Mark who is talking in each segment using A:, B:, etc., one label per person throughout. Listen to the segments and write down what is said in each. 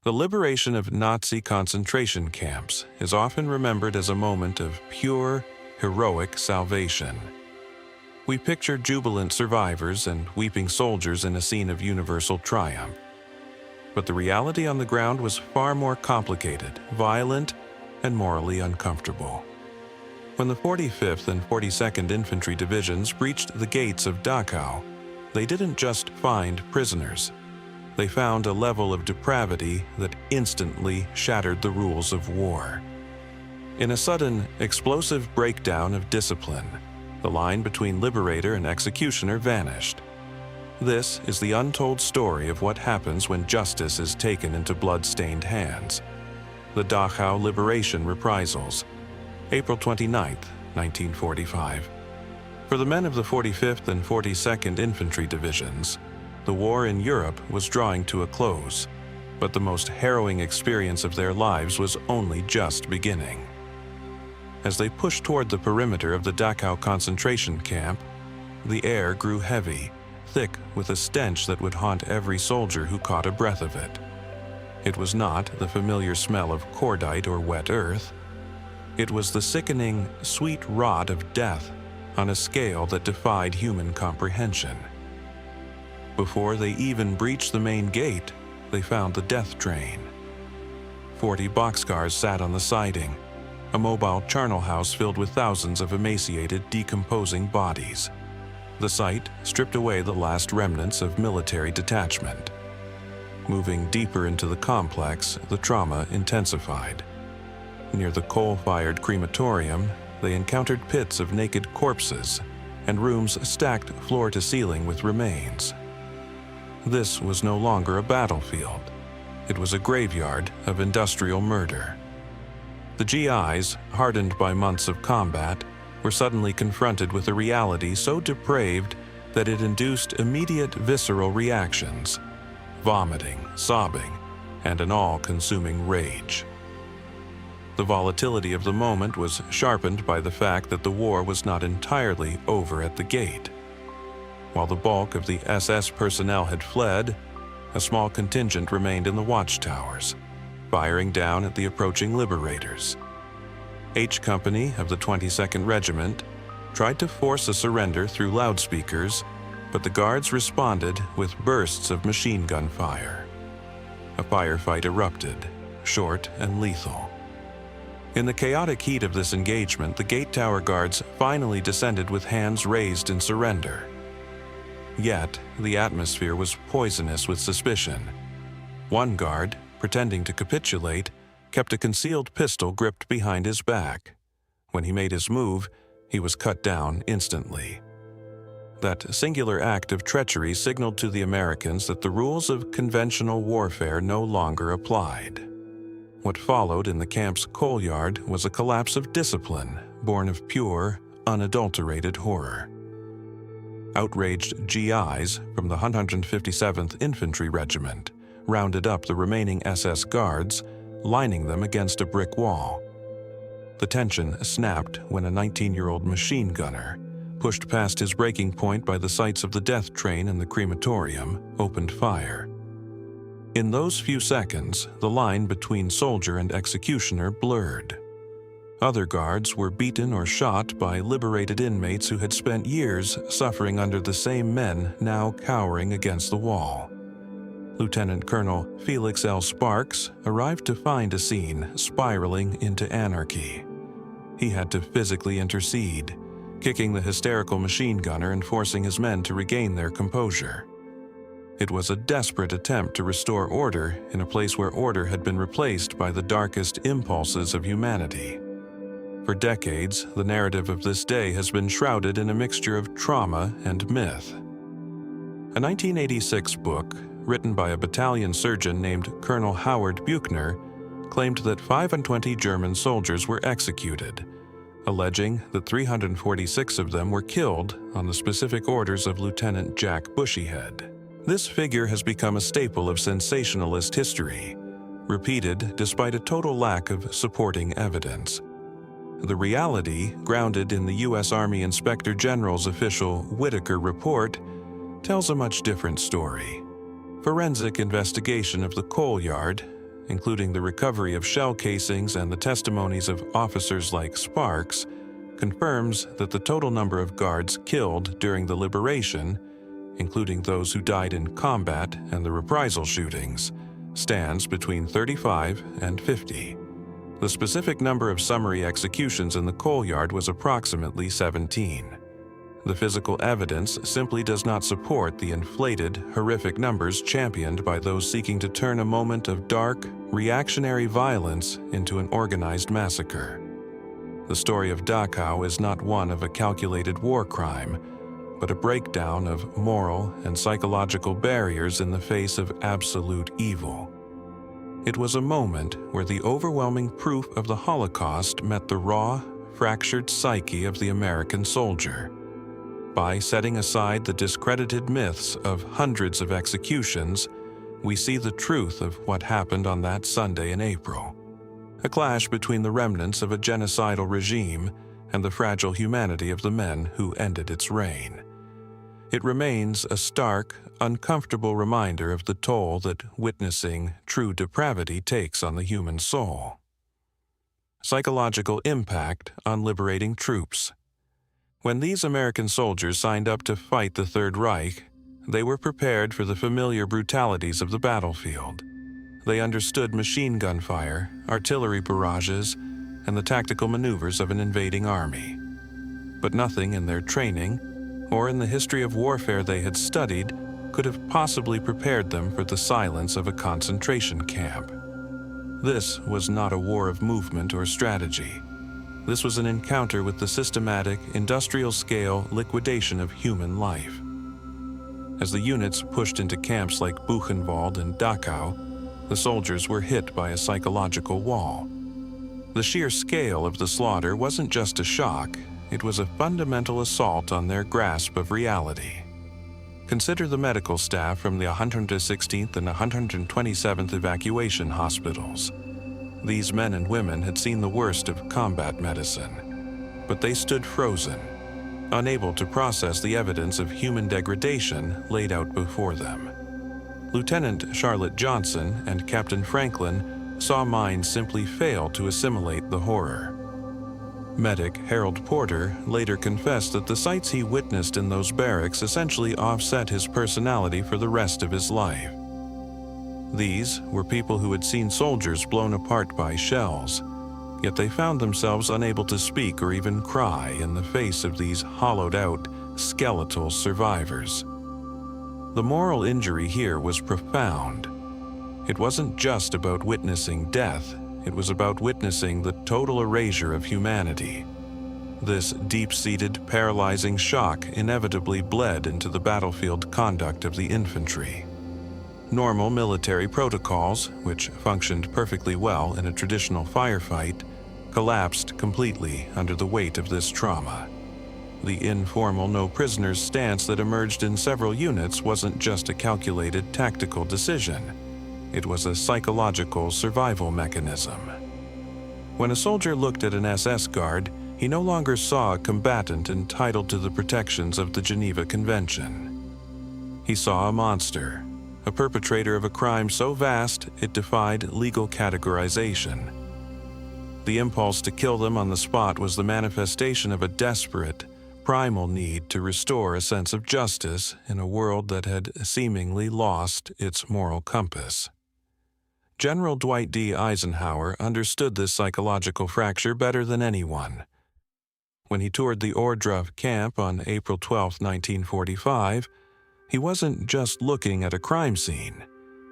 A: The liberation of Nazi concentration camps is often remembered as a moment of pure, heroic salvation. We picture jubilant survivors and weeping soldiers in a scene of universal triumph. But the reality on the ground was far more complicated, violent, and morally uncomfortable. When the 45th and 42nd Infantry Divisions breached the gates of Dachau, they didn't just find prisoners. They found a level of depravity that instantly shattered the rules of war. In a sudden, explosive breakdown of discipline, the line between liberator and executioner vanished. This is the untold story of what happens when justice is taken into blood-stained hands. The Dachau Liberation Reprisals, April 29, 1945. For the men of the 45th and 42nd Infantry Divisions, the war in Europe was drawing to a close, but the most harrowing experience of their lives was only just beginning. As they pushed toward the perimeter of the Dachau concentration camp, the air grew heavy, thick with a stench that would haunt every soldier who caught a breath of it. It was not the familiar smell of cordite or wet earth. It was the sickening, sweet rot of death on a scale that defied human comprehension. Before they even breached the main gate, they found the death train. 40 boxcars sat on the siding, a mobile charnel house filled with thousands of emaciated, decomposing bodies. The site stripped away the last remnants of military detachment. Moving deeper into the complex, the trauma intensified. Near the coal-fired crematorium, they encountered pits of naked corpses and rooms stacked floor to ceiling with remains. This was no longer a battlefield. It was a graveyard of industrial murder. The GIs, hardened by months of combat, were suddenly confronted with a reality so depraved that it induced immediate visceral reactions: vomiting, sobbing, and an all-consuming rage. The volatility of the moment was sharpened by the fact that the war was not entirely over at the gate. While the bulk of the SS personnel had fled, a small contingent remained in the watchtowers, firing down at the approaching liberators. H Company of the 22nd Regiment tried to force a surrender through loudspeakers, but the guards responded with bursts of machine gun fire. A firefight erupted, short and lethal. In the chaotic heat of this engagement, the gate tower guards finally descended with hands raised in surrender. Yet, the atmosphere was poisonous with suspicion. One guard, pretending to capitulate, kept a concealed pistol gripped behind his back. When he made his move, he was cut down instantly. That singular act of treachery signaled to the Americans that the rules of conventional warfare no longer applied. What followed in the camp's coal yard was a collapse of discipline, born of pure, unadulterated horror. Outraged GIs from the 157th Infantry Regiment rounded up the remaining SS guards, lining them against a brick wall. The tension snapped when a 19-year-old machine gunner, pushed past his breaking point by the sights of the death train and the crematorium, opened fire. In those few seconds, the line between soldier and executioner blurred. Other guards were beaten or shot by liberated inmates who had spent years suffering under the same men now cowering against the wall. Lieutenant Colonel Felix L. Sparks arrived to find a scene spiraling into anarchy. He had to physically intercede, kicking the hysterical machine gunner and forcing his men to regain their composure. It was a desperate attempt to restore order in a place where order had been replaced by the darkest impulses of humanity. For decades, the narrative of this day has been shrouded in a mixture of trauma and myth. A 1986 book, written by a battalion surgeon named Colonel Howard Buchner, claimed that 25 German soldiers were executed, alleging that 346 of them were killed on the specific orders of Lieutenant Jack Bushyhead. This figure has become a staple of sensationalist history, repeated despite a total lack of supporting evidence. The reality, grounded in the U.S. Army Inspector General's official Whitaker report, tells a much different story. Forensic investigation of the coal yard, including the recovery of shell casings and the testimonies of officers like Sparks, confirms that the total number of guards killed during the liberation, including those who died in combat and the reprisal shootings, stands between 35 and 50. The specific number of summary executions in the coal yard was approximately 17. The physical evidence simply does not support the inflated, horrific numbers championed by those seeking to turn a moment of dark, reactionary violence into an organized massacre. The story of Dachau is not one of a calculated war crime, but a breakdown of moral and psychological barriers in the face of absolute evil. It was a moment where the overwhelming proof of the Holocaust met the raw, fractured psyche of the American soldier. By setting aside the discredited myths of hundreds of executions, we see the truth of what happened on that Sunday in April. A clash between the remnants of a genocidal regime and the fragile humanity of the men who ended its reign. It remains a stark, uncomfortable reminder of the toll that witnessing true depravity takes on the human soul. Psychological impact on liberating troops. When these American soldiers signed up to fight the Third Reich, they were prepared for the familiar brutalities of the battlefield. They understood machine gun fire, artillery barrages, and the tactical maneuvers of an invading army. But nothing in their training, or in the history of warfare they had studied, could have possibly prepared them for the silence of a concentration camp. This was not a war of movement or strategy. This was an encounter with the systematic, industrial-scale liquidation of human life. As the units pushed into camps like Buchenwald and Dachau, the soldiers were hit by a psychological wall. The sheer scale of the slaughter wasn't just a shock, it was a fundamental assault on their grasp of reality. Consider the medical staff from the 116th and 127th evacuation hospitals. These men and women had seen the worst of combat medicine, but they stood frozen, unable to process the evidence of human degradation laid out before them. Lieutenant Charlotte Johnson and Captain Franklin saw minds simply fail to assimilate the horror. Medic Harold Porter later confessed that the sights he witnessed in those barracks essentially offset his personality for the rest of his life. These were people who had seen soldiers blown apart by shells, yet they found themselves unable to speak or even cry in the face of these hollowed-out, skeletal survivors. The moral injury here was profound. It wasn't just about witnessing death, it was about witnessing the total erasure of humanity. This deep-seated, paralyzing shock inevitably bled into the battlefield conduct of the infantry. Normal military protocols, which functioned perfectly well in a traditional firefight, collapsed completely under the weight of this trauma. The informal no-prisoners stance that emerged in several units wasn't just a calculated tactical decision. It was a psychological survival mechanism. When a soldier looked at an SS guard, he no longer saw a combatant entitled to the protections of the Geneva Convention. He saw a monster, a perpetrator of a crime so vast it defied legal categorization. The impulse to kill them on the spot was the manifestation of a desperate, primal need to restore a sense of justice in a world that had seemingly lost its moral compass. General Dwight D. Eisenhower understood this psychological fracture better than anyone. When he toured the Ohrdruf camp on April 12, 1945, he wasn't just looking at a crime scene.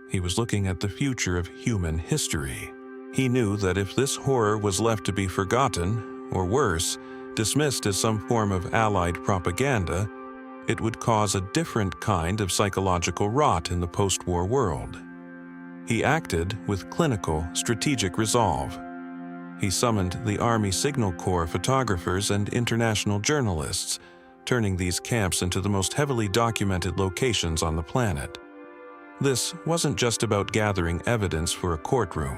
A: He was looking at the future of human history. He knew that if this horror was left to be forgotten, or worse, dismissed as some form of Allied propaganda, it would cause a different kind of psychological rot in the post-war world. He acted with clinical, strategic resolve. He summoned the Army Signal Corps photographers and international journalists, turning these camps into the most heavily documented locations on the planet. This wasn't just about gathering evidence for a courtroom.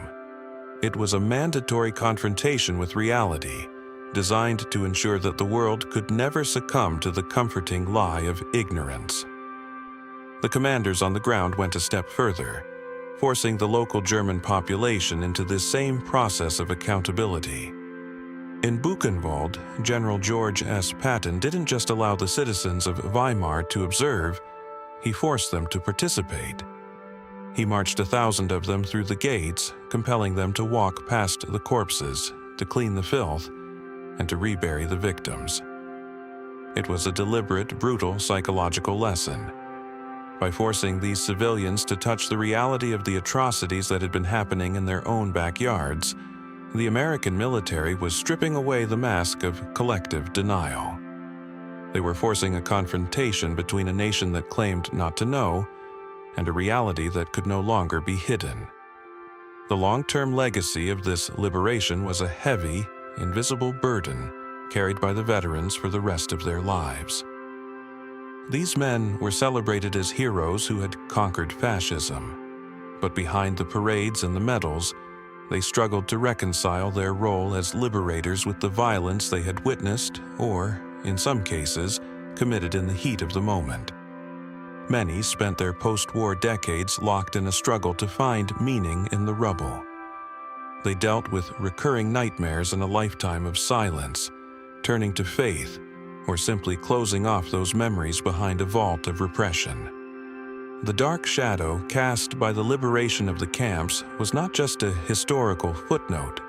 A: It was a mandatory confrontation with reality, designed to ensure that the world could never succumb to the comforting lie of ignorance. The commanders on the ground went a step further. forcing the local German population into this same process of accountability. In Buchenwald, General George S. Patton didn't just allow the citizens of Weimar to observe, he forced them to participate. He marched 1,000 of them through the gates, compelling them to walk past the corpses, to clean the filth, and to rebury the victims. It was a deliberate, brutal psychological lesson. By forcing these civilians to touch the reality of the atrocities that had been happening in their own backyards, the American military was stripping away the mask of collective denial. They were forcing a confrontation between a nation that claimed not to know and a reality that could no longer be hidden. The long-term legacy of this liberation was a heavy, invisible burden carried by the veterans for the rest of their lives. These men were celebrated as heroes who had conquered fascism, but behind the parades and the medals, they struggled to reconcile their role as liberators with the violence they had witnessed or, in some cases, committed in the heat of the moment. Many spent their post-war decades locked in a struggle to find meaning in the rubble. They dealt with recurring nightmares and a lifetime of silence, turning to faith, or simply closing off those memories behind a vault of repression. The dark shadow cast by the liberation of the camps was not just a historical footnote,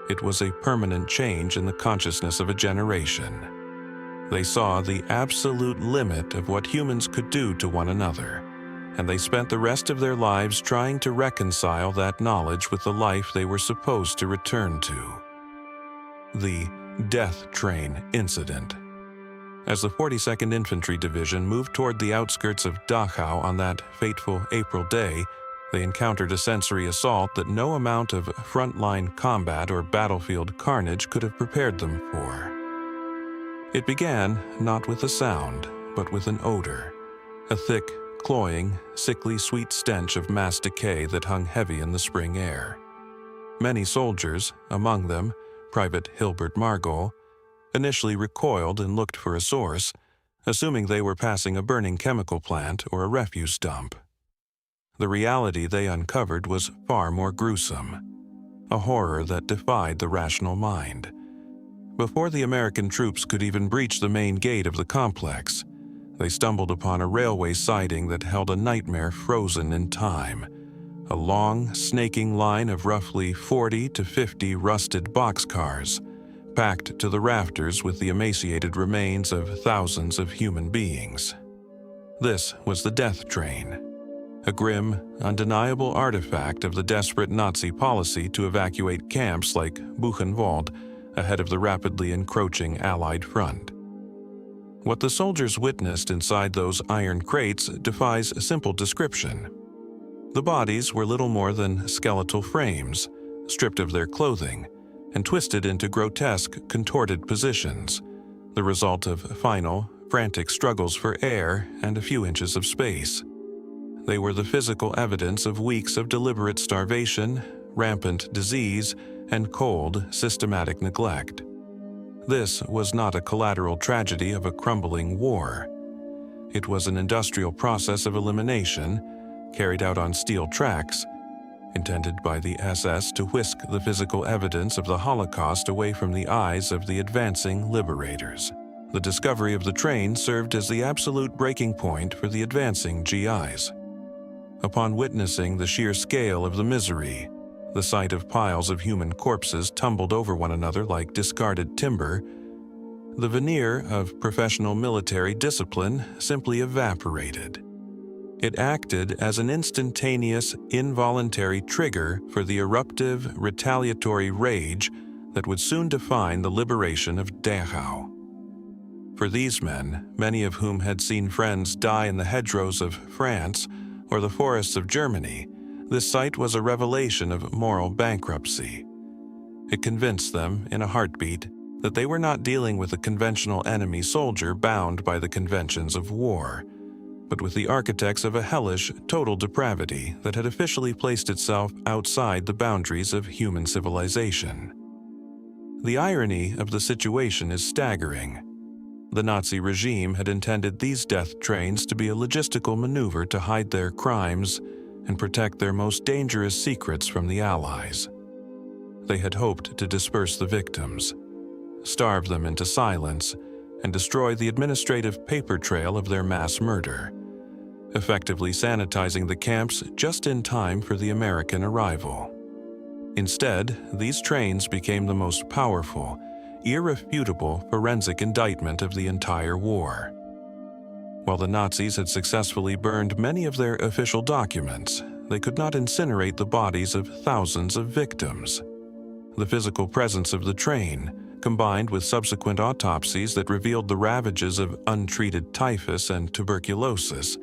A: it was a permanent change in the consciousness of a generation. They saw the absolute limit of what humans could do to one another, and they spent the rest of their lives trying to reconcile that knowledge with the life they were supposed to return to. The Death Train Incident. As the 42nd Infantry Division moved toward the outskirts of Dachau on that fateful April day, they encountered a sensory assault that no amount of frontline combat or battlefield carnage could have prepared them for. It began not with a sound, but with an odor, a thick, cloying, sickly sweet stench of mass decay that hung heavy in the spring air. Many soldiers, among them Private Hilbert Margol, initially recoiled and looked for a source, assuming they were passing a burning chemical plant or a refuse dump. The reality they uncovered was far more gruesome, a horror that defied the rational mind. Before the American troops could even breach the main gate of the complex, they stumbled upon a railway siding that held a nightmare frozen in time, a long, snaking line of roughly 40 to 50 rusted boxcars, packed to the rafters with the emaciated remains of thousands of human beings. This was the death train, a grim, undeniable artifact of the desperate Nazi policy to evacuate camps like Buchenwald ahead of the rapidly encroaching Allied front. What the soldiers witnessed inside those iron crates defies a simple description. The bodies were little more than skeletal frames, stripped of their clothing, and twisted into grotesque, contorted positions, the result of final, frantic struggles for air and a few inches of space. They were the physical evidence of weeks of deliberate starvation, rampant disease, and cold, systematic neglect. This was not a collateral tragedy of a crumbling war. It was an industrial process of elimination, carried out on steel tracks, intended by the SS to whisk the physical evidence of the Holocaust away from the eyes of the advancing liberators. The discovery of the train served as the absolute breaking point for the advancing GIs. Upon witnessing the sheer scale of the misery, the sight of piles of human corpses tumbled over one another like discarded timber, the veneer of professional military discipline simply evaporated. It acted as an instantaneous, involuntary trigger for the eruptive, retaliatory rage that would soon define the liberation of Dachau. For these men, many of whom had seen friends die in the hedgerows of France or the forests of Germany, this sight was a revelation of moral bankruptcy. It convinced them, in a heartbeat, that they were not dealing with a conventional enemy soldier bound by the conventions of war, but with the architects of a hellish, total depravity that had officially placed itself outside the boundaries of human civilization. The irony of the situation is staggering. The Nazi regime had intended these death trains to be a logistical maneuver to hide their crimes and protect their most dangerous secrets from the Allies. They had hoped to disperse the victims, starve them into silence, and destroy the administrative paper trail of their mass murder, effectively sanitizing the camps just in time for the American arrival. Instead, these trains became the most powerful, irrefutable forensic indictment of the entire war. While the Nazis had successfully burned many of their official documents, they could not incinerate the bodies of thousands of victims. The physical presence of the train, combined with subsequent autopsies that revealed the ravages of untreated typhus and tuberculosis,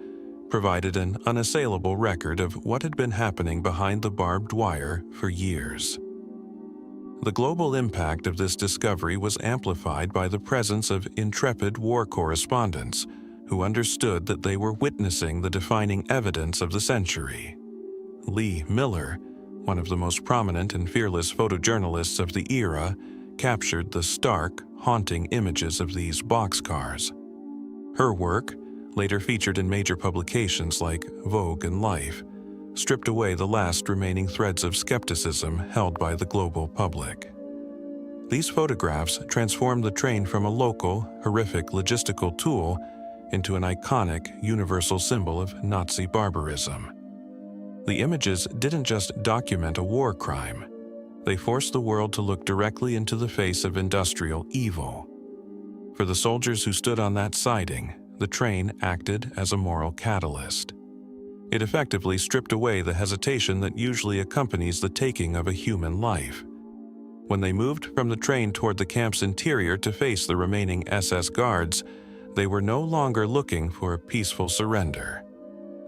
A: provided an unassailable record of what had been happening behind the barbed wire for years. The global impact of this discovery was amplified by the presence of intrepid war correspondents who understood that they were witnessing the defining evidence of the century. Lee Miller, one of the most prominent and fearless photojournalists of the era, captured the stark, haunting images of these boxcars. Her work, later featured in major publications like Vogue and Life, stripped away the last remaining threads of skepticism held by the global public. These photographs transformed the train from a local, horrific logistical tool into an iconic, universal symbol of Nazi barbarism. The images didn't just document a war crime. They forced the world to look directly into the face of industrial evil. For the soldiers who stood on that siding, the train acted as a moral catalyst. It effectively stripped away the hesitation that usually accompanies the taking of a human life. When they moved from the train toward the camp's interior to face the remaining SS guards, they were no longer looking for a peaceful surrender.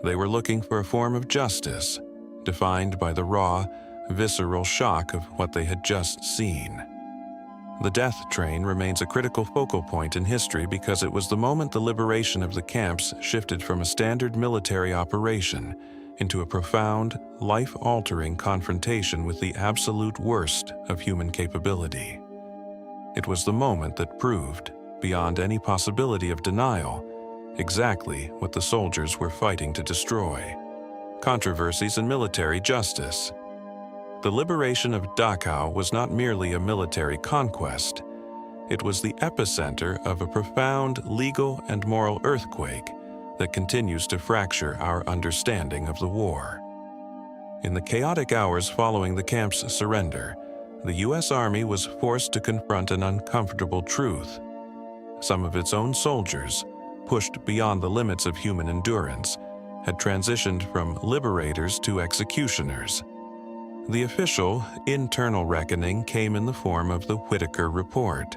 A: They were looking for a form of justice, defined by the raw, visceral shock of what they had just seen. The death train remains a critical focal point in history because it was the moment the liberation of the camps shifted from a standard military operation into a profound, life-altering confrontation with the absolute worst of human capability. It was the moment that proved, beyond any possibility of denial, exactly what the soldiers were fighting to destroy: controversies in military justice. The liberation of Dachau was not merely a military conquest. It was the epicenter of a profound legal and moral earthquake that continues to fracture our understanding of the war. In the chaotic hours following the camp's surrender, the U.S. Army was forced to confront an uncomfortable truth. Some of its own soldiers, pushed beyond the limits of human endurance, had transitioned from liberators to executioners. The official, internal reckoning came in the form of the Whitaker Report.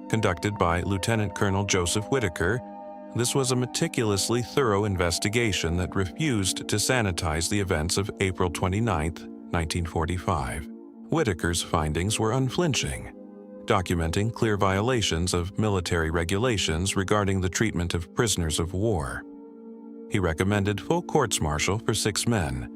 A: Conducted by Lieutenant Colonel Joseph Whitaker, this was a meticulously thorough investigation that refused to sanitize the events of April 29, 1945. Whitaker's findings were unflinching, documenting clear violations of military regulations regarding the treatment of prisoners of war. He recommended full courts-martial for 6 men,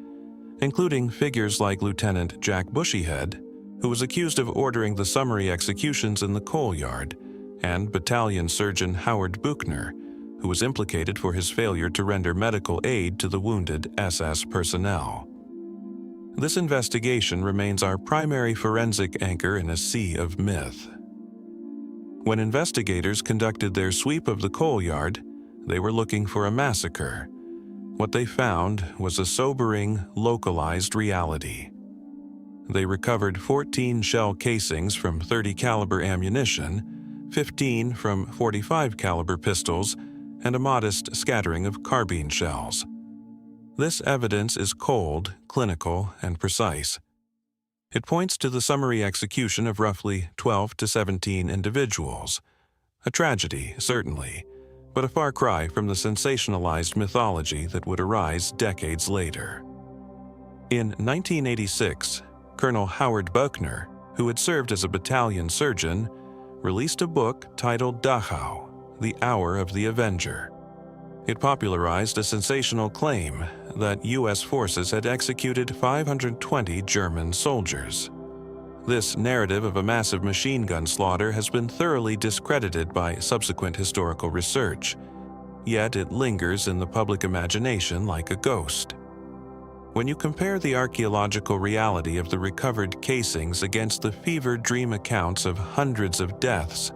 A: including figures like Lieutenant Jack Bushyhead, who was accused of ordering the summary executions in the coal yard, and Battalion Surgeon Howard Buchner, who was implicated for his failure to render medical aid to the wounded SS personnel. This investigation remains our primary forensic anchor in a sea of myth. When investigators conducted their sweep of the coal yard, they were looking for a massacre. What they found was a sobering, localized reality. They recovered 14 shell casings from .30 caliber ammunition, 15 from .45 caliber pistols, and a modest scattering of carbine shells. This evidence is cold, clinical, and precise. It points to the summary execution of roughly 12 to 17 individuals. A tragedy, certainly, but a far cry from the sensationalized mythology that would arise decades later. In 1986, Colonel Howard Buchner, who had served as a battalion surgeon, released a book titled Dachau, The Hour of the Avenger. It popularized a sensational claim that U.S. forces had executed 520 German soldiers. This narrative of a massive machine gun slaughter has been thoroughly discredited by subsequent historical research, yet it lingers in the public imagination like a ghost. When you compare the archaeological reality of the recovered casings against the fever dream accounts of hundreds of deaths,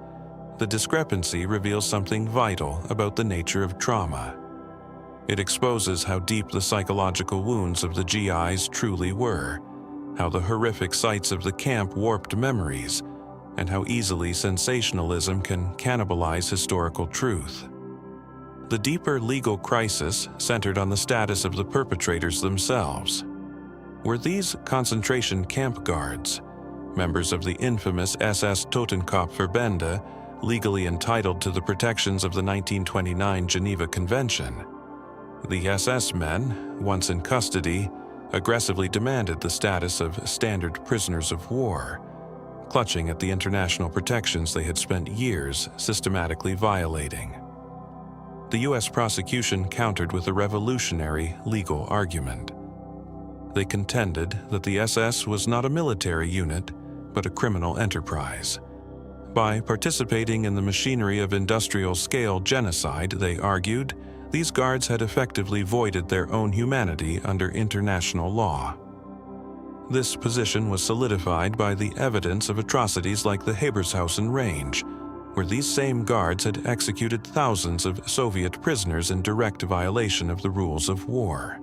A: the discrepancy reveals something vital about the nature of trauma. It exposes how deep the psychological wounds of the GIs truly were, how the horrific sights of the camp warped memories, and how easily sensationalism can cannibalize historical truth. The deeper legal crisis centered on the status of the perpetrators themselves. Were these concentration camp guards, members of the infamous SS Totenkopfverbände, legally entitled to the protections of the 1929 Geneva Convention? The SS men, once in custody, aggressively demanded the status of standard prisoners of war, clutching at the international protections they had spent years systematically violating. The U.S. prosecution countered with a revolutionary legal argument. They contended that the SS was not a military unit, but a criminal enterprise. By participating in the machinery of industrial-scale genocide, they argued, these guards had effectively voided their own humanity under international law. This position was solidified by the evidence of atrocities like the Hebershausen Range, where these same guards had executed thousands of Soviet prisoners in direct violation of the rules of war.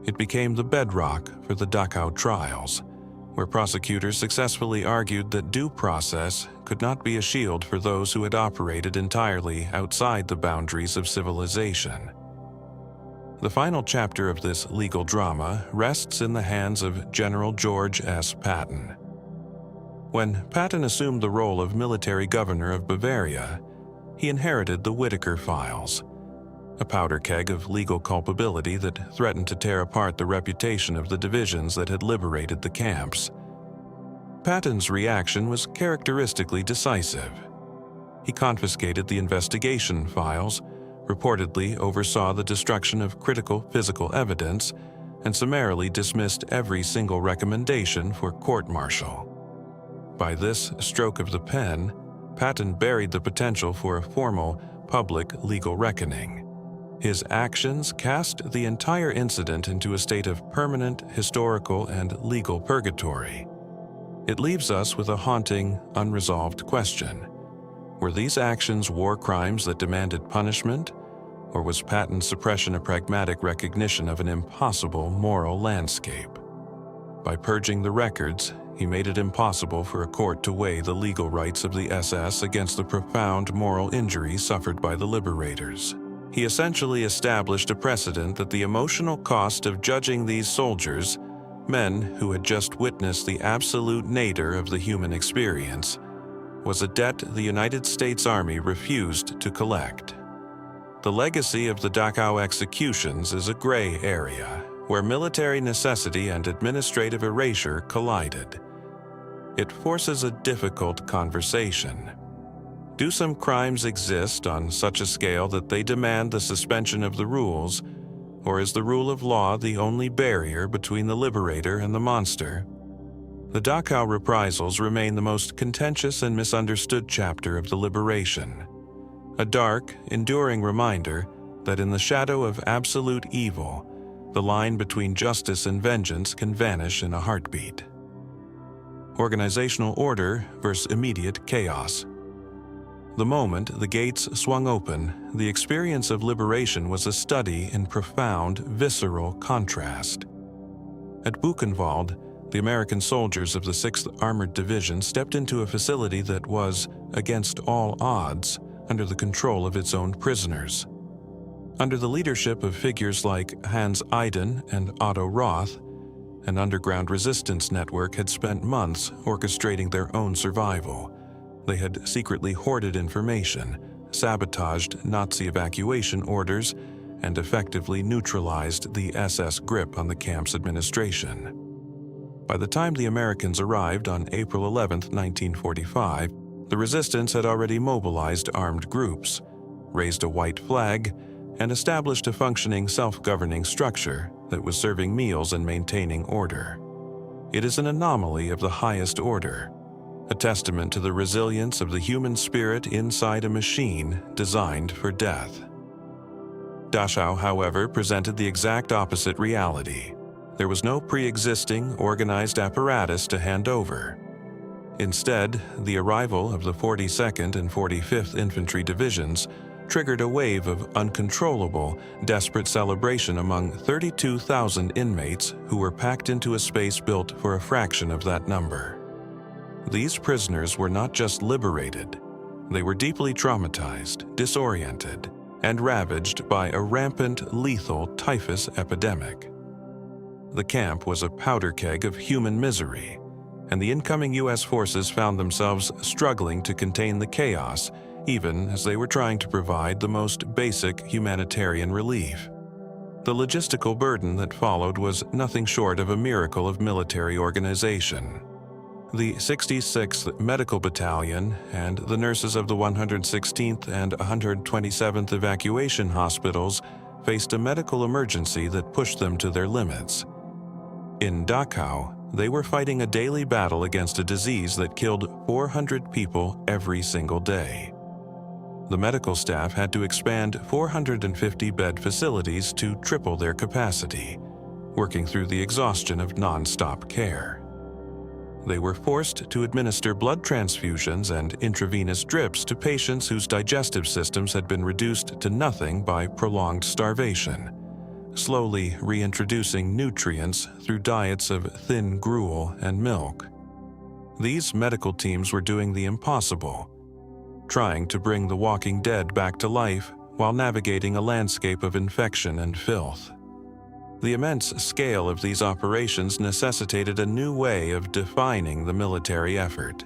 A: It became the bedrock for the Dachau trials, where prosecutors successfully argued that due process could not be a shield for those who had operated entirely outside the boundaries of civilization. The final chapter of this legal drama rests in the hands of General George S. Patton. When Patton assumed the role of military governor of Bavaria, he inherited the Whitaker Files, a powder keg of legal culpability that threatened to tear apart the reputation of the divisions that had liberated the camps. Patton's reaction was characteristically decisive. He confiscated the investigation files, reportedly oversaw the destruction of critical physical evidence, and summarily dismissed every single recommendation for court-martial. By this stroke of the pen, Patton buried the potential for a formal, public legal reckoning. His actions cast the entire incident into a state of permanent historical and legal purgatory. It leaves us with a haunting, unresolved question. Were these actions war crimes that demanded punishment, or was Patton's suppression a pragmatic recognition of an impossible moral landscape? By purging the records, he made it impossible for a court to weigh the legal rights of the SS against the profound moral injury suffered by the liberators. He essentially established a precedent that the emotional cost of judging these soldiers, men who had just witnessed the absolute nadir of the human experience, was a debt the United States Army refused to collect. The legacy of the Dachau executions is a gray area, where military necessity and administrative erasure collided. It forces a difficult conversation. Do some crimes exist on such a scale that they demand the suspension of the rules, or is the rule of law the only barrier between the liberator and the monster? The Dachau reprisals remain the most contentious and misunderstood chapter of the liberation, a dark, enduring reminder that in the shadow of absolute evil, the line between justice and vengeance can vanish in a heartbeat. Organizational order versus immediate chaos. The moment the gates swung open, the experience of liberation was a study in profound, visceral contrast. At Buchenwald, the American soldiers of the 6th Armored Division stepped into a facility that was, against all odds, under the control of its own prisoners. Under the leadership of figures like Hans Eiden and Otto Roth, an underground resistance network had spent months orchestrating their own survival. They had secretly hoarded information, sabotaged Nazi evacuation orders, and effectively neutralized the SS grip on the camp's administration. By the time the Americans arrived on April 11, 1945, the resistance had already mobilized armed groups, raised a white flag, and established a functioning self-governing structure that was serving meals and maintaining order. It is an anomaly of the highest order, a testament to the resilience of the human spirit inside a machine designed for death. Dachau, however, presented the exact opposite reality. There was no pre-existing, organized apparatus to hand over. Instead, the arrival of the 42nd and 45th Infantry Divisions triggered a wave of uncontrollable, desperate celebration among 32,000 inmates who were packed into a space built for a fraction of that number. These prisoners were not just liberated, they were deeply traumatized, disoriented, and ravaged by a rampant, lethal typhus epidemic. The camp was a powder keg of human misery, and the incoming U.S. forces found themselves struggling to contain the chaos even as they were trying to provide the most basic humanitarian relief. The logistical burden that followed was nothing short of a miracle of military organization. The 66th Medical Battalion and the nurses of the 116th and 127th Evacuation Hospitals faced a medical emergency that pushed them to their limits. In Dachau, they were fighting a daily battle against a disease that killed 400 people every single day. The medical staff had to expand 450-bed facilities to triple their capacity, working through the exhaustion of non-stop care. They were forced to administer blood transfusions and intravenous drips to patients whose digestive systems had been reduced to nothing by prolonged starvation, slowly reintroducing nutrients through diets of thin gruel and milk. These medical teams were doing the impossible, trying to bring the walking dead back to life while navigating a landscape of infection and filth. The immense scale of these operations necessitated a new way of defining the military effort,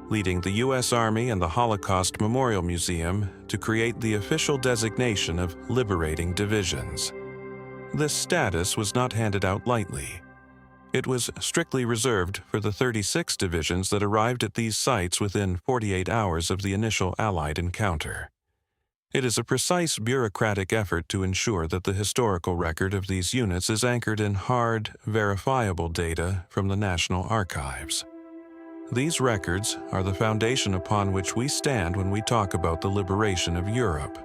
A: leading the U.S. Army and the Holocaust Memorial Museum to create the official designation of Liberating Divisions. This status was not handed out lightly. It was strictly reserved for the 36 divisions that arrived at these sites within 48 hours of the initial Allied encounter. It is a precise bureaucratic effort to ensure that the historical record of these units is anchored in hard, verifiable data from the National Archives. These records are the foundation upon which we stand when we talk about the liberation of Europe,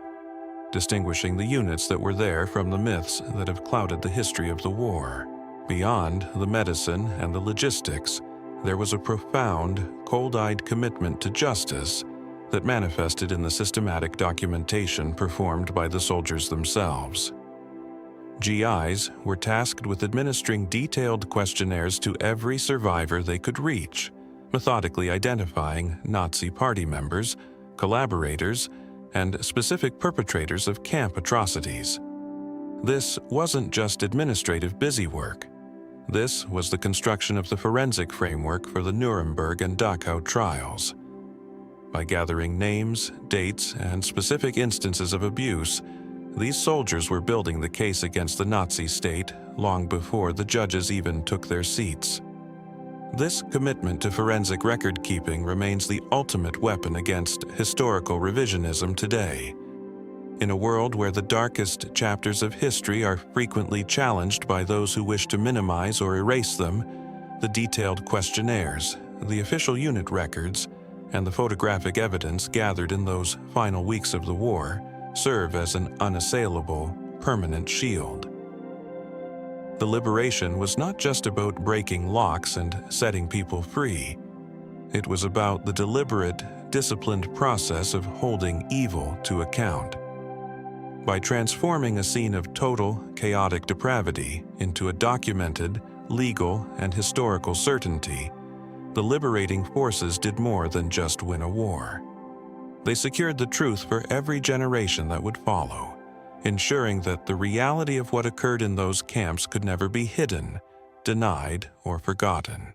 A: distinguishing the units that were there from the myths that have clouded the history of the war. Beyond the medicine and the logistics, there was a profound, cold-eyed commitment to justice that manifested in the systematic documentation performed by the soldiers themselves. GIs were tasked with administering detailed questionnaires to every survivor they could reach, methodically identifying Nazi party members, collaborators, and specific perpetrators of camp atrocities. This wasn't just administrative busywork. This was the construction of the forensic framework for the Nuremberg and Dachau trials. By gathering names, dates, and specific instances of abuse, these soldiers were building the case against the Nazi state long before the judges even took their seats. This commitment to forensic record-keeping remains the ultimate weapon against historical revisionism today. In a world where the darkest chapters of history are frequently challenged by those who wish to minimize or erase them, the detailed questionnaires, the official unit records, and the photographic evidence gathered in those final weeks of the war serve as an unassailable, permanent shield. The liberation was not just about breaking locks and setting people free. It was about the deliberate, disciplined process of holding evil to account. By transforming a scene of total, chaotic depravity into a documented, legal, and historical certainty, the liberating forces did more than just win a war. They secured the truth for every generation that would follow, ensuring that the reality of what occurred in those camps could never be hidden, denied, or forgotten.